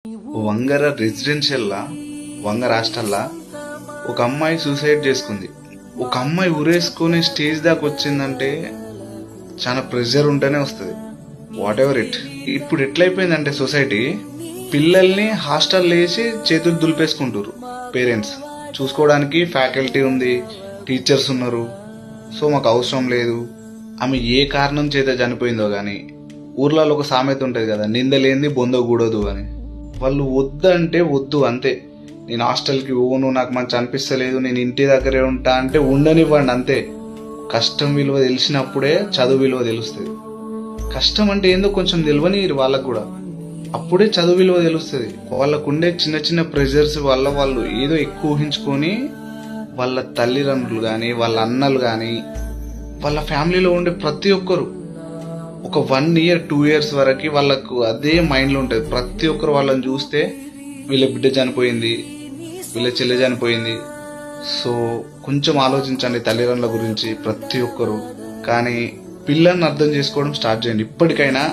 వంగర రెసిడెన్షియల్లా వంగర హాస్టల్లా ఒక అమ్మాయి సూసైడ్ చేసుకుంది. ఒక అమ్మాయి ఉరేసుకునే స్టేజ్ దాకా వచ్చిందంటే చాలా ప్రెషర్ ఉంటేనే వస్తుంది. What ever it. ఇప్పుడు ఎట్లయిపోయిందంటే సొసైటీ పిల్లల్ని హాస్టల్ వేసి చేతులు దులిపేసుకుంటారు. పేరెంట్స్ చూసుకోవడానికి ఫ్యాకల్టీ ఉంది, టీచర్స్ ఉన్నారు, సో మాకు అవసరం లేదు. ఆమె ఏ కారణం చేత చనిపోయిందో కానీ ఊర్లలో ఒక సామెత ఉంటుంది కదా, నిందలేంది బొందకూడదు అని. వాళ్ళు వద్దంటే వద్దు అంతే. నేను హాస్టల్కి పోను, నాకు మంచి అనిపిస్తలేదు, నేను ఇంటి దగ్గరే ఉంటా అంటే ఉండనివ్వండి అంతే. కష్టం విలువ తెలిసినప్పుడే చదువు విలువ తెలుస్తుంది. కష్టం అంటే ఏందో కొంచెం తెలియనిరు వాళ్ళకు కూడా, అప్పుడే చదువు విలువ తెలుస్తుంది. వాళ్ళకు ఉండే చిన్న చిన్న ప్రెషర్స్ వల్ల వాళ్ళు ఏదో ఎక్కువ ఊహించుకొని వాళ్ళ తల్లిదండ్రులు కానీ వాళ్ళ అన్నలు కానీ వాళ్ళ ఫ్యామిలీలో ఉండే ప్రతి ఒక్కరు ఒక 1 year 2 years వరకు వాళ్ళకు అదే మైండ్లో ఉంటుంది. ప్రతి ఒక్కరు వాళ్ళని చూస్తే వీళ్ళ బిడ్డ చనిపోయింది, వీళ్ళ చెల్లె చనిపోయింది. సో కొంచెం ఆలోచించండి తల్లిదండ్రుల గురించి ప్రతి ఒక్కరు. కానీ పిల్లల్ని అర్థం చేసుకోవడం స్టార్ట్ చేయండి ఇప్పటికైనా.